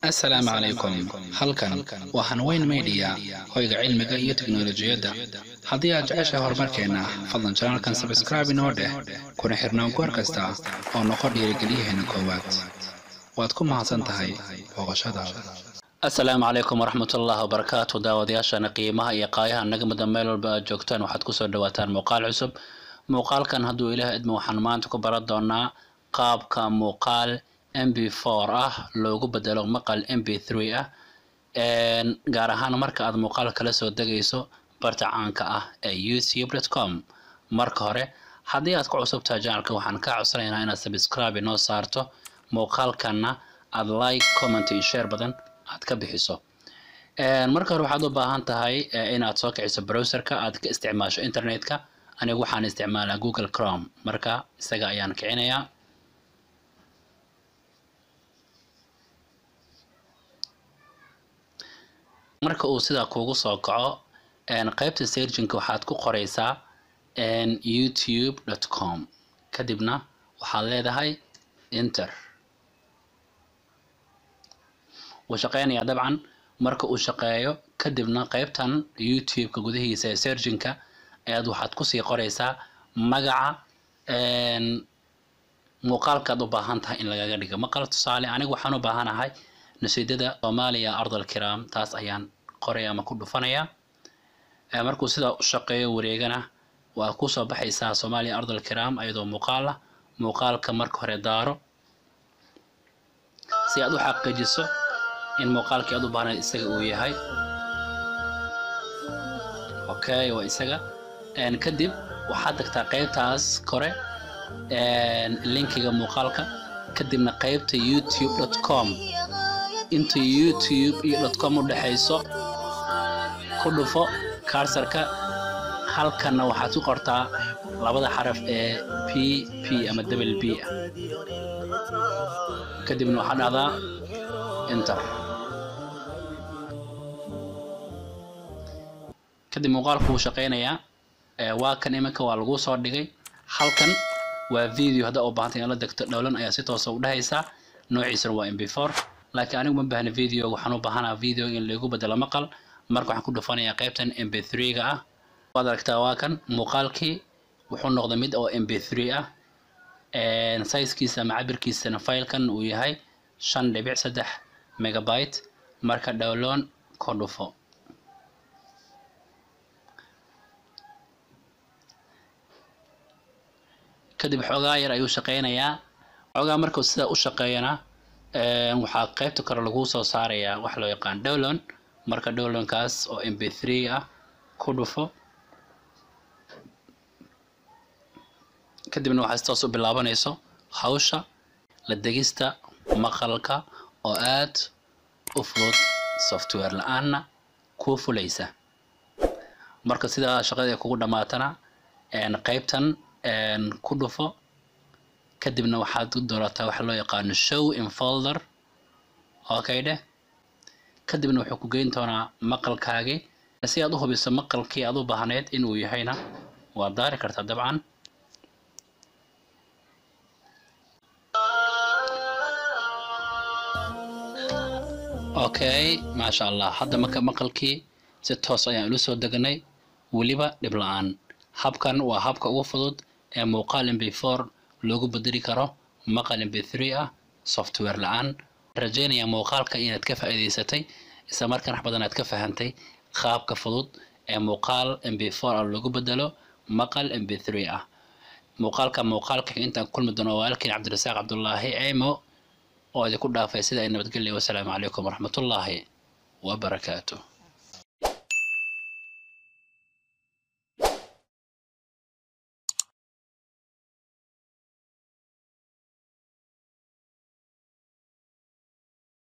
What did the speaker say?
السلام عليكم halkan waa Hanweyn Media hoyga cilmiga iyo tiknoolajiyada hadii aad jeceshahay horumarkeena fadlan channelkan subscribe inoo dheh kuna xirnaan goor kasta oo noqon dhiirigeliyaheena koowaad waad ku mahadsan tahay booqashadaada السلام عليكم ورحمة الله وبركاته داودياشana qiimaha iyo qaayaha naga mid meel walba aad joogtaan waxaad ku soo dhawaataan muuqaal cusub muuqaalkan haduu Ilaahay idmo waxaan maanta ku baran doonaa qaabka muuqaal MP4 ah loogu bedelo maqal MP3 ah gaar ahaan marka aad muuqaal kala soo dagayso barta caanka ah ee youtube.com marka hore hadii aad ku cusubtahay channelka waxaan ka codsanaynaa inaad subscribe inoo saarto muuqaalkana aad like comment iyo share badan aad ka bixiso marka hore waxaad u baahan tahay inaad soo kiciso browserka aad ka isticmaasho internetka anigu waxaan isticmaalaa Google Chrome marka isaga ayaan kicinayaa marka uu sida kuugu soo kaco qaybta searching-ka waxaad ku qoraysaa youtube.com kadibna waxaad leedahay enter wuu shaqeynayaa dabcan marka uu shaqeeyo kadibna qaybtan youtube-ka gudihiisa ee searching-ka ayaad waxaad ku sii qoraysaa magaca muuqaalkaad u baahan tahay in lagaga dhigo maqal tusaale anigu waxaan u baahanahay nasiidada Soomaaliya ardal kiram taas ayaan qoray ama ku dhufanaya markuu sida u shaqeeyo wareegana waa ku soo baxaysaa Soomaaliya ardal kiram ayadoo muuqaalka marka hore daaro si aad u xaqiijiso in muuqaalkii aad u baahnay isaga uu yahay okay waa isaga kadib waxaad tagtaa qaybtaas kore linkiga muuqaalka kadibna qaybta youtube.com inta youtube iyo .com u dhaxayso ku dhufo cursor-ka halkana waxaad ku qortaa labada xaraf ee p ama double b ah kadibna waxaad dhahdaa enter kadib muuqaalku wuu shaqeynayaa waa kan iminka waa lagu soo dhigay halkan waa video hada u baahan in la degto dhawlan ayaa si toos ah u dhahaysa noociisa waa MP4 laakiin anigu ma baahna video waxaan u baahanahay video in lagu bedelo maqal marka waxaan ku dhufanayaa qaybtan MP3-ga ah waad aragtaa waa kan muuqaalkii wuxuu noqday mid oo MP3 ah size-kiisa ama cabirkiisana file-kan uu yahay 5.3 megabyte marka download ku dhufo kadib xogaa yar ayuu shaqeynayaa xogaa markuu sida u shaqeeyana waxaa qaybta kale lagu soo saarayaa wax loo yaqaan download marka downloadkaas oo MP3 ah ku dhufo kadibna waxaad toos u bilaabanayso hawsha la degista maqalka oo aad u fudud software la'aana ku fulaysa marka sida shaqada kugu dhamaatana qaybtan ku dhufo kadibna waxaad u doorataa wax loo yaqaan show in folder okay dheh kadibna wuxuu ku geyn doonaa maqalkaagi si aad u hubiso maqalkii aad u baahneed inuu yahayna waa daari kartaa dabcan okay ma sha Allah hadda maqalkii si toos ayaan u soo deganay waliba dhib la'aan habkan waa habka ugu fudud ee muuqaal MP4 loogu bedeli karo maqal MP3 ah software la'aan rajaynaya muuqaalka inaad ka faa'iideysatay isla markaana badan aad ka fahantay qaabka fudud ee muuqaal MP4 loogu bedelo maqal MP3 ah muuqaalka intaan kulmi doono walaalkii Cabdirasaaq Cabdullaahi Aymo oo idinku dhaafay sida ay nabadgelyo wassalaamu calaykum waraxmatullaahi wa barakaatuh